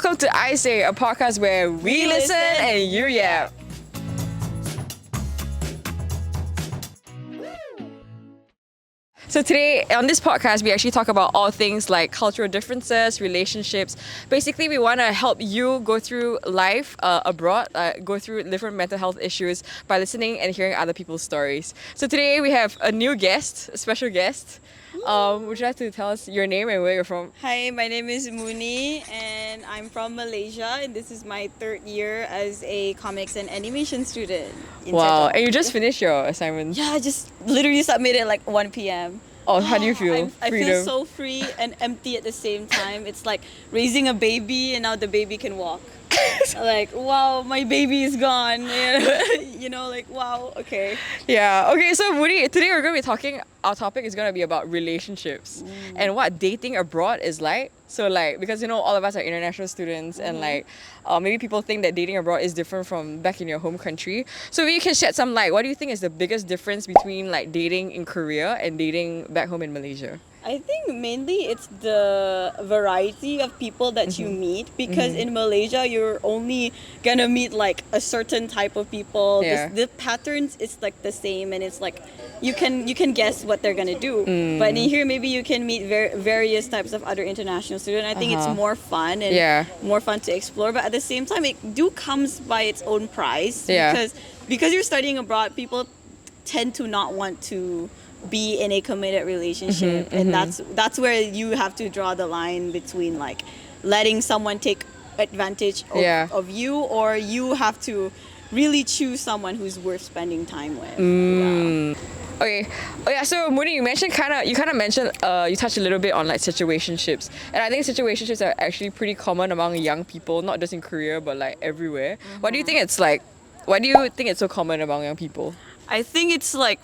welcome to ISAY, a podcast where we listen and you yap. So today on this podcast, we actually talk about all things like cultural differences, relationships. Basically, we want to help you go through life abroad, go through different mental health issues by listening and hearing other people's stories. So today we have a new guest, a special guest. Would you like to tell us your name and where you're from? Hi, my name is Muni and I'm from Malaysia, and this is my third year as a comics and animation student in Wow, Sejong. and you just finished your assignment. Yeah, I just literally submitted like 1 p.m. Oh, how do you feel? I feel so free and empty at the same time. It's like raising a baby and now the baby can walk. Like, wow, my baby is gone. You know, like, wow, okay. Yeah, okay, so Moody, today we're going to be talking, our topic is going to be about relationships and what dating abroad is like. So like, because you know, all of us are international students and like, maybe people think that dating abroad is different from back in your home country. So maybe you can shed some light. What do you think is the biggest difference between like dating in Korea and dating back home in Malaysia? I think mainly it's the variety of people that you meet, because in Malaysia you're only gonna meet like a certain type of people. Yeah. The patterns is like the same, and it's like you can guess what they're gonna do. But in here maybe you can meet various types of other international students. I think it's more fun and more fun to explore. But at the same time, it do comes by its own price, because you're studying abroad. People tend to not want to be in a committed relationship, and that's where you have to draw the line between like letting someone take advantage of you, or you have to really choose someone who's worth spending time with. Okay. Oh yeah. So Moody, you mentioned you mentioned you touched a little bit on like situationships, and I think situationships are actually pretty common among young people, not just in Korea but like everywhere. What do you think it's like? Why do you think it's so common among young people? I think it's like,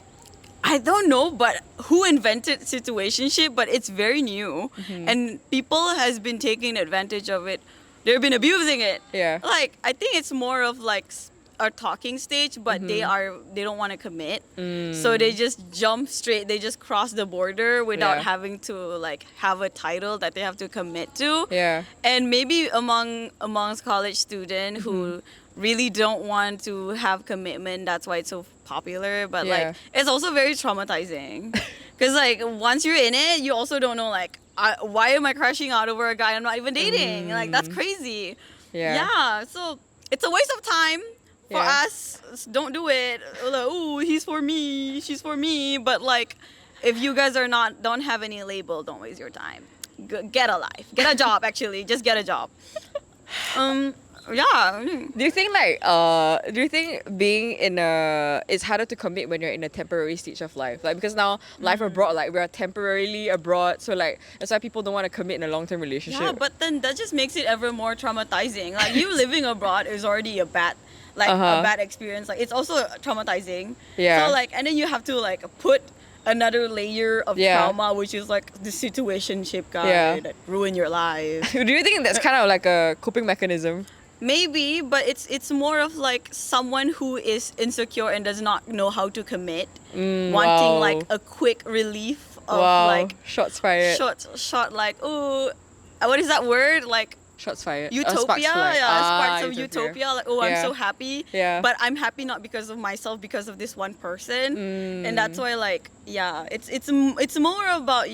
I don't know, but who invented situationship? But it's very new, and people has been taking advantage of it. They've been abusing it. Yeah. Like, I think it's more of like a talking stage, but they don't want to commit, so they just jump straight. They just cross the border without having to like have a title that they have to commit to. Yeah. And maybe amongst college students who really don't want to have commitment, that's why it's so popular. But like, it's also very traumatizing, because like once you're in it, you also don't know like, why am I crashing out over a guy I'm not even dating? Like, that's crazy. Yeah, so it's a waste of time for us. Don't do it. Like, oh, he's for me, she's for me. But like, if you guys don't have any label, don't waste your time. Get a life, get a job. Actually, just get a job. Yeah. Do you think being in it's harder to commit when you're in a temporary stage of life? Like, because now life abroad, like we're temporarily abroad, so like that's why people don't want to commit in a long-term relationship. Yeah, but then that just makes it ever more traumatizing. Like, you living abroad is already a bad experience. Like, it's also traumatizing. Yeah. So like, and then you have to like put another layer of trauma, which is like the situationship guy that ruin your life. Do you think that's kind of like a coping mechanism? Maybe, but it's more of like someone who is insecure and does not know how to commit, wanting like a quick relief of like shots fired. Shot like, oh, what is that word? Like, shots fired. Utopia, sparks of utopia. Like, oh, I'm so happy. Yeah. But I'm happy not because of myself, because of this one person. And that's why, like, it's more about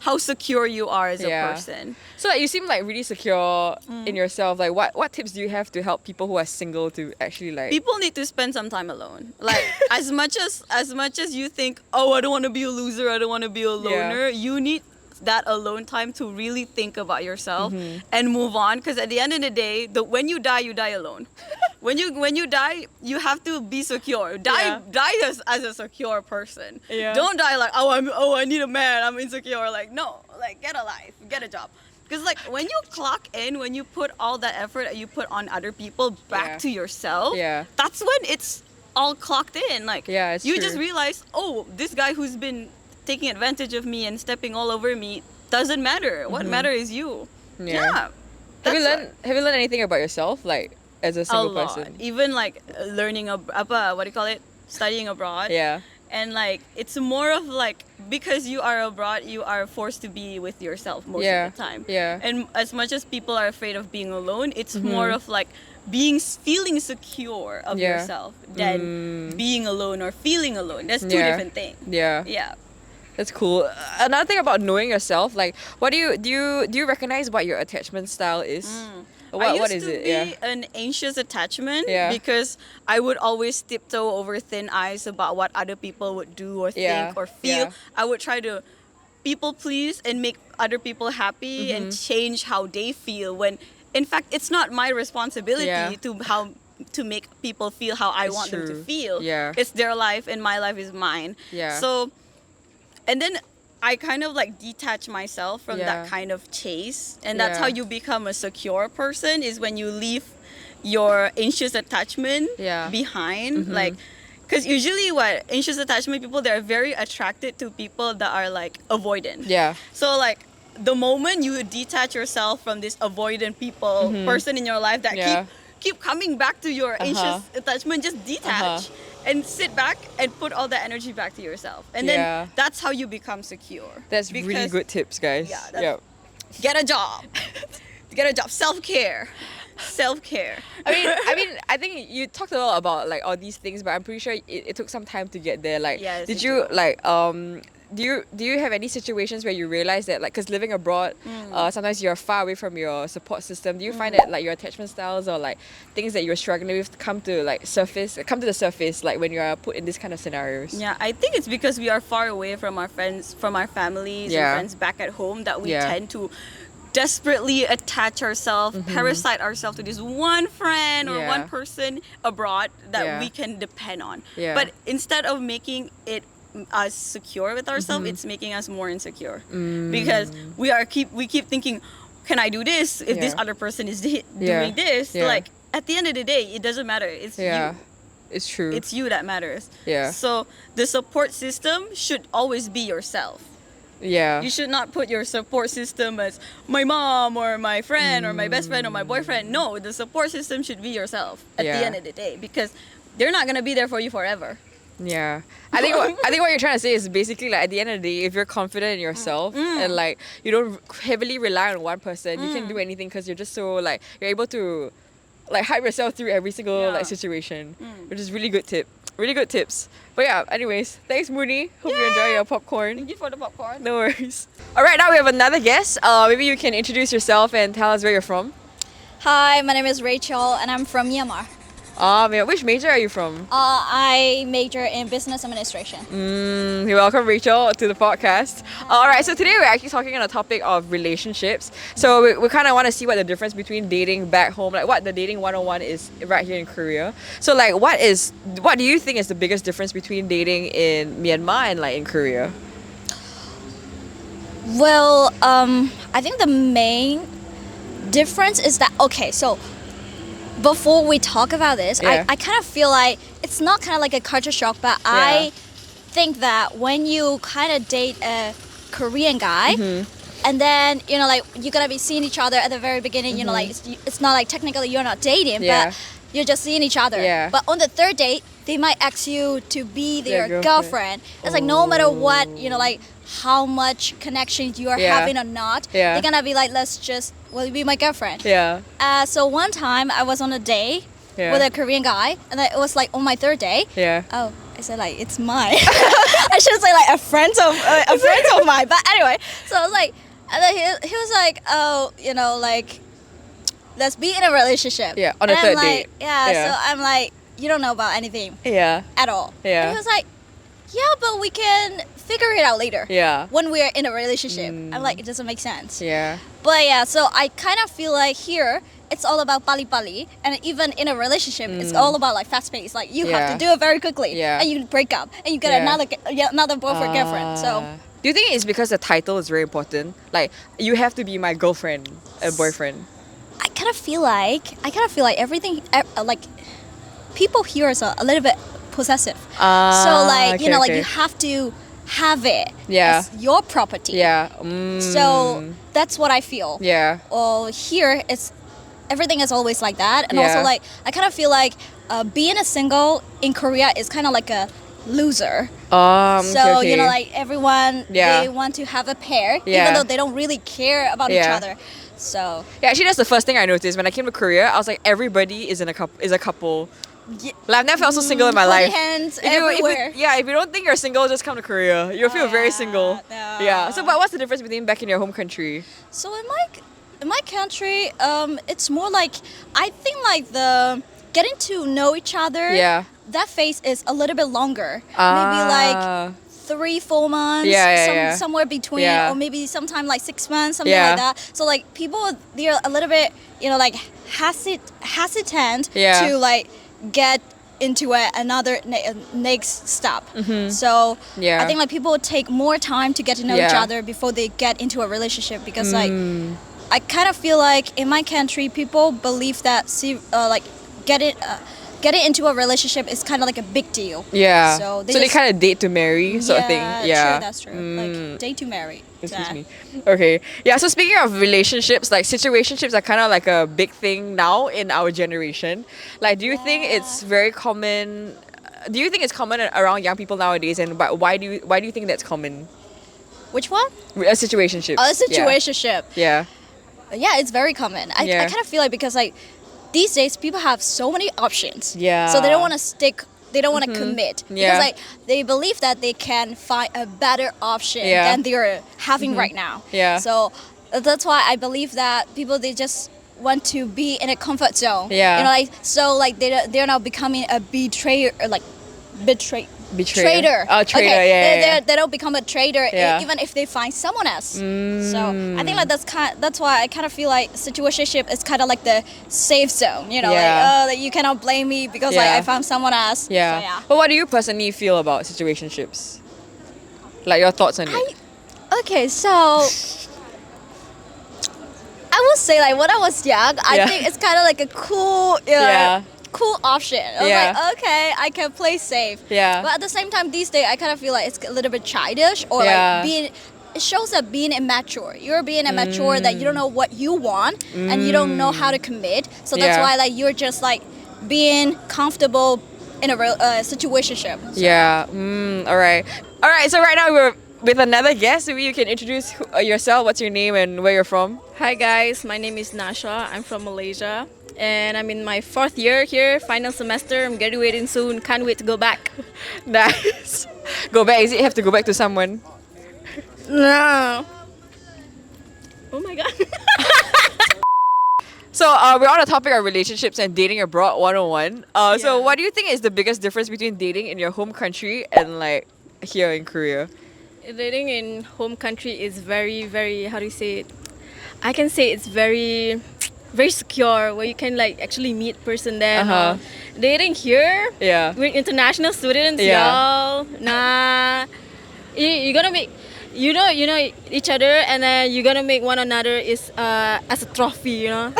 how secure you are as a person. So like, you seem like really secure in yourself. Like, what tips do you have to help people who are single to actually like? People need to spend some time alone. Like, as much as you think, oh, I don't want to be a loser, I don't want to be a loner, you need that alone time to really think about yourself and move on. Because at the end of the day, when you die alone. when you die, you have to be secure. Die as a secure person. Don't die like, I need a man, I'm insecure. Like, no, like, get a life, get a job. Because like, when you clock in, when you put all that effort that you put on other people back to yourself, that's when it's all clocked in. Like, you just realize, oh, this guy who's been taking advantage of me and stepping all over me doesn't matter. What matters is you. Have you learned anything about yourself, like, as a single person? Even like learning what do you call it? Studying abroad. Yeah. And like it's more of like, because you are abroad, you are forced to be with yourself most of the time. Yeah. And as much as people are afraid of being alone, it's more of like feeling secure of yourself than being alone or feeling alone. That's two different things. Yeah. Yeah. That's cool. Another thing about knowing yourself, like, what do you recognize what your attachment style is? What is it? I used to be an anxious attachment because I would always tiptoe over thin ice about what other people would do or think or feel. I would try to people please and make other people happy and change how they feel, when in fact it's not my responsibility to make people feel how I want them to feel. It's their life and my life is mine. So, and then I kind of like detach myself from that kind of chase, and that's how you become a secure person, is when you leave your anxious attachment behind. Like, because usually what anxious attachment people, they're very attracted to people that are like avoidant. So like the moment you detach yourself from this avoidant person in your life that keep coming back to your anxious attachment, just detach and sit back and put all that energy back to yourself, and then that's how you become secure. That's really good tips, guys. Get a job. Self-care. I mean, I think you talked a lot about like all these things, but I'm pretty sure it took some time to get there. Like, did you like do you have any situations where you realize that, like, because living abroad, sometimes you're far away from your support system. Do you find that like your attachment styles or like things that you're struggling with come to the surface, like when you are put in this kind of scenarios? Yeah, I think it's because we are far away from our friends, from our families and friends back at home, that we tend to desperately attach ourselves, parasite ourselves to this one friend or one person abroad that we can depend on. But instead of making it us secure with ourselves, it's making us more insecure, because we keep thinking, can I do this if this other person is doing this? Like at the end of the day, it doesn't matter. It's you. It's true. It's you that matters. So the support system should always be yourself. You should not put your support system as my mom or my friend or my best friend or my boyfriend. No, the support system should be yourself at the end of the day, because they're not gonna be there for you forever. I think what you're trying to say is basically, like, at the end of the day, if you're confident in yourself and like you don't heavily rely on one person, you can do anything, because you're just so like you're able to like hype yourself through every single like situation, which is really good tips. But yeah, anyways, thanks Muni. Hope you enjoy your popcorn. Thank you for the popcorn. No worries. All right, now we have another guest. Maybe you can introduce yourself and tell us where you're from. Hi, my name is Rachel and I'm from Myanmar. Which major are you from? I major in business administration. You're welcome, Rachel, to the podcast. Alright, so today we're actually talking on the topic of relationships. So we kind of want to see what the difference between dating back home, like what the dating 101 is right here in Korea. So like what do you think is the biggest difference between dating in Myanmar and like in Korea? Well, I think the main difference is that, okay, so before we talk about this, I kind of feel like it's not kind of like a culture shock, but I think that when you kind of date a Korean guy, and then, you know, like you're gonna be seeing each other at the very beginning, you know, like it's not like technically you're not dating, but you're just seeing each other. But on the third date, they might ask you to be their girlfriend. It's like no matter what, you know, like how much connections you are having or not, they're gonna be like, will you be my girlfriend? So one time I was on a date with a Korean guy, and it was like on my third day. Oh, I said like it's mine. I should say like a friend of mine. But anyway, so I was like, and then he was like, oh, you know, like let's be in a relationship. On a third date. So I'm like, you don't know about anything. At all. And he was like, yeah, but we can figure it out later. When we're in a relationship. I'm like, it doesn't make sense. But yeah, so I kind of feel like here it's all about pali, and even in a relationship, it's all about like fast pace. Like you have to do it very quickly, and you break up, and you get another boyfriend, girlfriend. So. Do you think it's because the title is very important? Like, you have to be my girlfriend and boyfriend. I kind of feel like everything, like people here is a little bit possessive. So like, you know, like you have to have it as your property. So that's what I feel. Here everything is always like that, and also like I kind of feel like being a single in Korea is kind of like a loser. Okay, So you know, like everyone, Yeah. they want to have a pair, Yeah. even though they don't really care about each Yeah. other. So Yeah, actually, that's the first thing I noticed when I came to Korea. I was like, everybody is a couple. yeah, Like, I've never felt so single in my holding life. hands If you, everywhere. if you don't think you're single, just come to Korea. You'll feel very single. no. Yeah. So, but what's the difference between back in your home country? So in my country, it's more like, I think like the getting to know each other. Yeah. That phase is a little bit longer. Maybe like 3-4 months. Yeah. Somewhere between, Yeah. or maybe sometime like 6 months, something Yeah. like that. So like people, they're a little bit, you know, like hesitant Yeah. to like get into another next step. So Yeah. I think like people take more time to get to know each Yeah. other before they get into a relationship, because like I kind of feel like in my country people believe that like getting into a relationship is kind of like a big deal. Yeah. So they just- kind of date to marry sort of thing. Yeah. True, that's true. Like date to marry. Excuse Yeah. me. Okay. Yeah, so speaking of relationships, like situationships are kind of like a big thing now in our generation. Like, do you think it's very common? Do you think it's common around young people nowadays, and why do you think that's common? Which one? A situationship. A situationship. Yeah. Yeah, it's very common. I Yeah. kind of feel like, because like these days people have so many options. Yeah. So they don't want to stick. They don't want to commit, Yeah. because like they believe that they can find a better option Yeah. than they're having right now. Yeah. So that's why I believe that people, they just want to be in a comfort zone. Yeah. You know, like, so like they're now becoming a betrayer, or like Betrayer. trader. Oh, trader. Okay. Yeah. They don't become a trader Yeah. even if they find someone else. So I think like that's why I kind of feel like situationship is kind of like the safe zone. You know, Yeah. like you cannot blame me because like Yeah. I found someone else. Yeah. So, yeah. But what do you personally feel about situationships? Like, your thoughts on it? Okay, so I will say, like, when I was young, I Yeah. think it's kind of like a cool, Yeah. cool option. I was Yeah. like, okay, I can play safe. Yeah. But at the same time, these days, I kind of feel like it's a little bit childish, or Yeah. like being. It shows that being immature. You're being immature, that you don't know what you want and you don't know how to commit. So that's Yeah. why like you're just like being comfortable in a situationship. So. Yeah. All right. All right. So right now we're with another guest. Maybe you can introduce yourself. What's your name and where you're from? Hi guys, my name is Nashwa. I'm from Malaysia and I'm in my 4th year here, final semester. I'm graduating soon. Can't wait to go back. Nice. Go back. Is it have to go back to someone? No. Oh my god. So we're on the topic of relationships and dating abroad 101. So Yeah. what do you think is the biggest difference between dating in your home country and like here in Korea? Dating in home country is very, very, how do you say it? I can say it's very, very secure, where you can like actually meet person there. and all. Dating here, Yeah. we're international students, Yeah. y'all. Nah, you're gonna make, you know each other, and then you're gonna make one another is as a trophy. You know,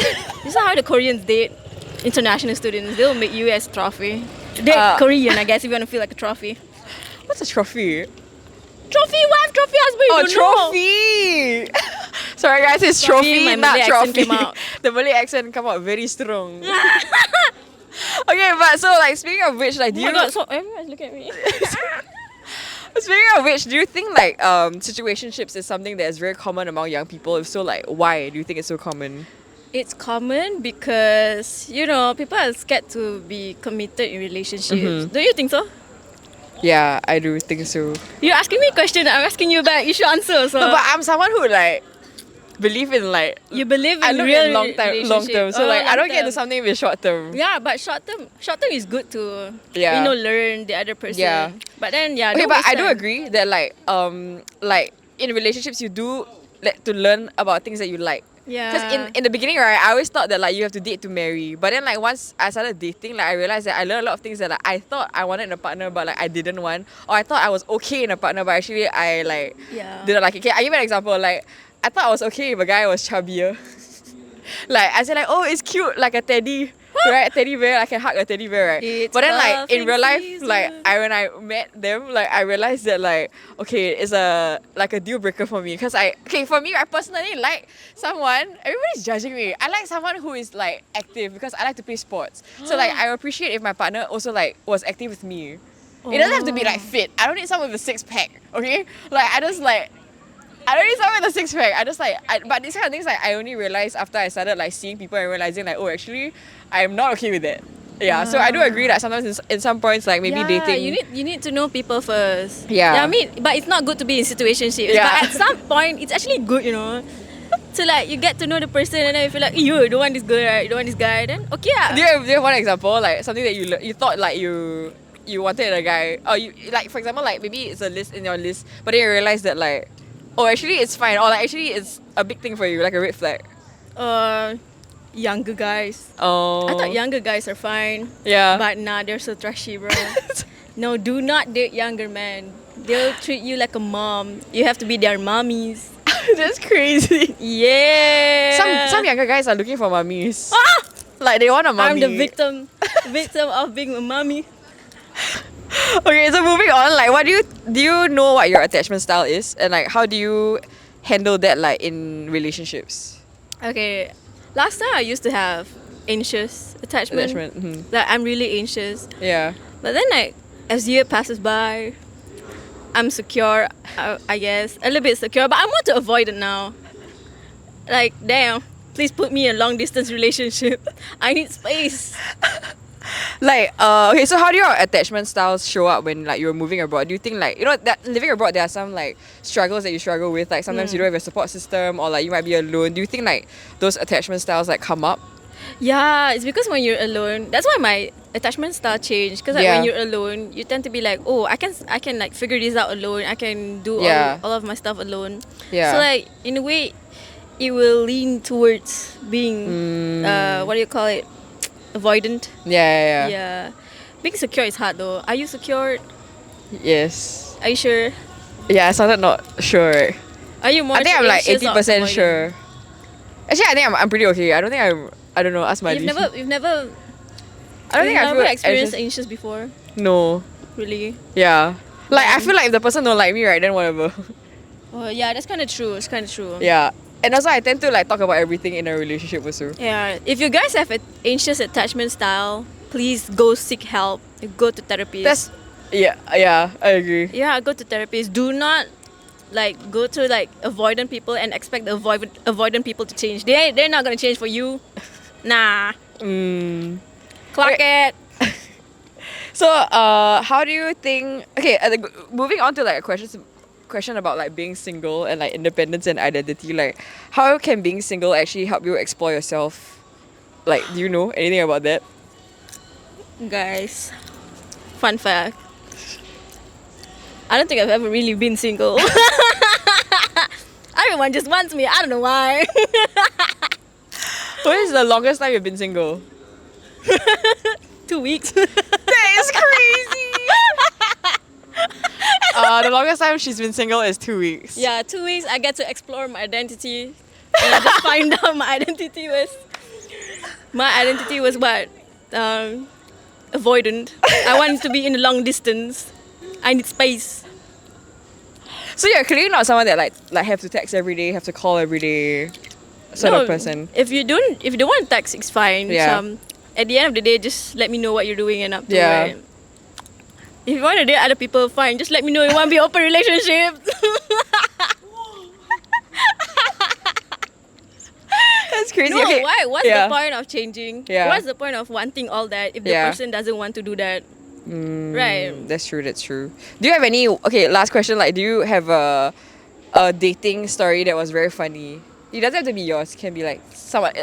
this is how the Koreans date international students. They'll make you as trophy. Date Korean, I guess, if you wanna feel like a trophy. What's a trophy? Trophy wife, trophy husband. You Oh, don't know. trophy! Sorry guys, it's Sorry, trophy, my not Malay accent trophy. came out. The Malay accent come out very strong. Okay, but so like speaking of which, like do Oh my you god, so everyone's looking at me. speaking of which, do you think like situationships is something that is very common among young people? If so, like why do you think it's so common? It's common because, you know, people are scared to be committed in relationships. Don't you think so? Yeah, I do think so. You're asking me a question, I'm asking you back. You should answer. So No, but I'm someone who like believe in like you believe in I look real in long term. So Oh, like I don't get long-term. into something with short term. Yeah, but short term is good to Yeah. learn the other person. Yeah. But then yeah. Okay, don't but waste I do time. agree that like in relationships you do like to learn about things that you like. Yeah. Because in the beginning, right, I always thought that like you have to date to marry. But then like once I started dating, like I realized that I learned a lot of things that like I thought I wanted in a partner, but like I didn't want, or I thought I was okay in a partner, but actually I like Yeah. didn't like it. Okay, I give you an example. Like I thought I was okay if a guy was chubbier. Like I said like, oh, it's cute like a teddy. Right, teddy bear. I can hug a teddy bear, right? It's but then, like in perfect real life, season. like when I met them, like I realized that like okay, it's a deal breaker for me. Cause for me, I personally like someone. Everybody's judging me. I like someone who is like active because I like to play sports. So like I appreciate if my partner also like was active with me. It doesn't have to be like fit. I don't need someone with a six pack. Okay, like I don't need someone with a six pack. But these kind of things like I only realized after I started like seeing people and realizing like, oh, actually, I'm not okay with that. Yeah, so I do agree that sometimes in some points like maybe dating. You need to know people first. Yeah. I mean, but it's not good to be in situationships. Yeah. But at some point, it's actually good, you know. So like you get to know the person and then you feel like, you don't want this girl, right? You don't want this guy. Then okay, Do you have one example like something that you thought like you wanted in a guy, or you like for example like maybe it's a list in your list, but then you realize that like, oh, actually it's fine, or like actually it's a big thing for you, like a red flag. Younger guys. Oh. I thought younger guys are fine. Yeah. But nah, they're so trashy, bro. No, do not date younger men. They'll treat you like a mom. You have to be their mommies. That's crazy. Yeah. Some younger guys are looking for mummies. Like they want a mummy. I'm the victim of being a mommy. Okay, so moving on, like what do you know what your attachment style is, and like how do you handle that like in relationships? Okay, last time I used to have anxious attachment. Mm-hmm. Like I'm really anxious. Yeah. But then like as year passes by, I'm secure, I guess. A little bit secure, but I want to avoid it now. Like, damn, please put me in a long distance relationship. I need space. Like, okay, so how do your attachment styles show up when like you're moving abroad? Do you think like, you know, that living abroad there are some like struggles that you struggle with? Like sometimes you don't have a support system, or like you might be alone. Do you think like those attachment styles like come up? Yeah, it's because when you're alone, that's why my attachment style changed. Because like when you're alone, you tend to be like, oh, I can like figure this out alone. I can do all of my stuff alone. Yeah. So like in a way, it will lean towards being what do you call it? Avoidant. Yeah. Being secure is hard though. Are you secured? Yes. Are you sure? Yeah, I sounded not sure. Are you more? I think I'm like anxious or 80% avoidant? sure. Actually, I think I'm pretty okay. I don't know. Ask my You've never I don't think I've never experienced anxious before. No. Really? Yeah. Like I feel like if the person don't like me, right, then whatever. Oh yeah, that's kind of true. It's kind of true. Yeah. And also I tend to like talk about everything in a relationship also. Yeah, if you guys have an anxious attachment style, please go seek help. Go to therapy. Yeah, I agree. Yeah, go to therapists. Do not like go to like avoidant people and expect the avoidant people to change. They're not gonna change for you. Nah. Clock it. So how do you think? Okay, moving on to like a question about like being single and like independence and identity. Like, how can being single actually help you explore yourself? Like, do you know anything about that? Guys, fun fact. I don't think I've ever really been single. Everyone just wants me. I don't know why. What is the longest time you've been single? 2 weeks. That is crazy. The longest time she's been single is 2 weeks. Yeah, 2 weeks I get to explore my identity. And I just find out my identity was what? Avoidant. I want to be in a long distance. I need space. So you're clearly not someone that like have to text every day, have to call every day sort of person. If you don't want to text, it's fine. Yeah. So, at the end of the day, just let me know what you're doing and up to. Yeah. Right? If you want to date other people, fine. Just let me know you want to be open relationship. That's crazy. No, Okay. why? What's the point of changing? Yeah. What's the point of wanting all that if the person doesn't want to do that? Right. That's true. Do you have any? Okay, last question. Like, do you have a dating story that was very funny? It doesn't have to be yours. It can be like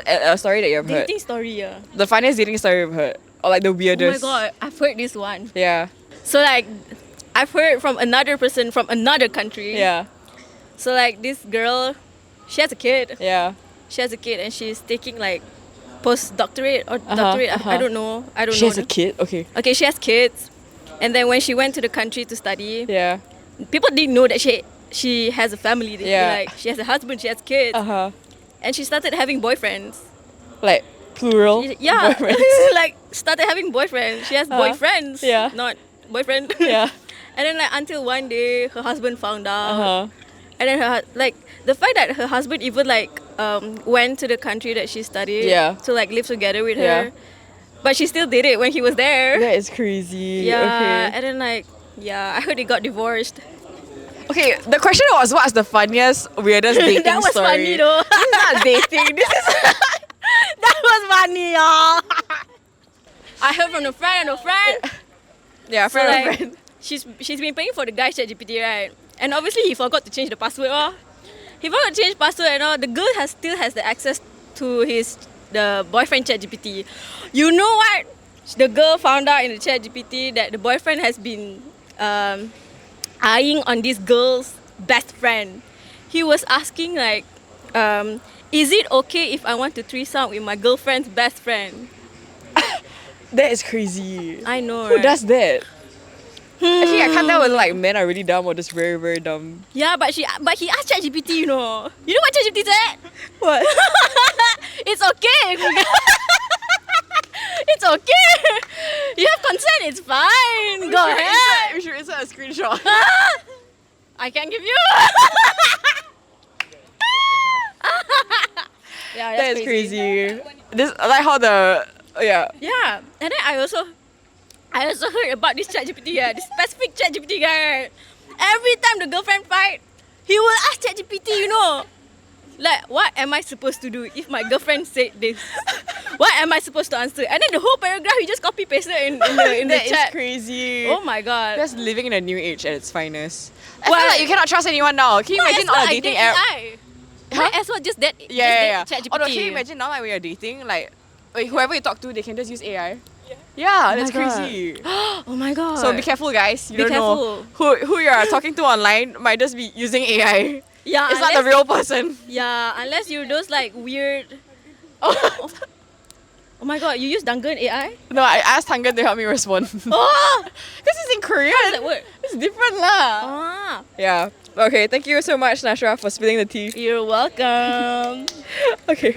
a story that you've heard. Dating story, yeah. The funniest dating story you've heard, or like the Oh my weirdest. god, I've heard this one. Yeah. So like, I've heard from another person from another country. Yeah. So like this girl, she has a kid. Yeah. She has a kid and she's taking like postdoctorate or doctorate. I don't know. She has a kid. Okay. Okay, she has kids. And then when she went to the country to study, Yeah. people didn't know that she has a family. They'd be Yeah. like, she has a husband, she has kids. And she started having boyfriends. Like plural. Yeah. Boyfriends. Like started having boyfriends. She has boyfriends. Yeah. Not boyfriend. Yeah. And then like until one day her husband found out. Uh-huh. And then like the fact that her husband even like went to the country that she studied Yeah. to like live together with Yeah. her but she still did it when he was there. That is crazy. Yeah, Okay. and then like, yeah, I heard they got divorced. Okay, the question was, what's the funniest, weirdest dating That was story? funny though. This is not dating. This is That was funny, y'all. I heard from a friend and a friend. yeah, So friend of like, friend. she's been paying for the guy's ChatGPT, right? And obviously he forgot to change the password. Oh. He forgot to change password and all. The girl still has the access to the boyfriend ChatGPT. You know what? The girl found out in the ChatGPT that the boyfriend has been eyeing on this girl's best friend. He was asking like, is it okay if I want to threesome with my girlfriend's best friend? That is crazy. I know, Who right? does that? Actually, I can't tell whether like men are really dumb or just very, very dumb. Yeah, but he asked ChatGPT, you know. You know what ChatGPT said? What? It's okay. It's okay. You have consent, it's fine. Go ahead. We should insert a screenshot. I can give you. Yeah, That is crazy. This like how the yeah. Yeah, and then I also heard about this ChatGPT guy, this specific ChatGPT guy. Right? Every time the girlfriend fight, he will ask ChatGPT, you know, like, what am I supposed to do if my girlfriend said this? What am I supposed to answer? And then the whole paragraph he just copy pasted in the That chat. is crazy. Oh my god. That's living in a new age at its finest. I Well, feel like you cannot trust anyone now. Can you Might imagine as well on a I dating date app? AI. Might as well just that. Yeah. ChatGPT. Oh no, can you imagine now like when you're dating, like whoever you talk to, they can just use AI. Yeah, that's my God. crazy. Oh my god. So be careful, guys. You Be don't know who you are talking to online might just be using AI. Yeah, It's not the real person. Yeah, unless you're those like weird. Oh my god, you use Dungan AI? No, I asked Tangan to help me respond. Oh, This is in Korean. how does that work? It's different lah. Ah, Yeah. Okay, thank you so much, Nashwa, for spilling the tea. you're welcome. Okay.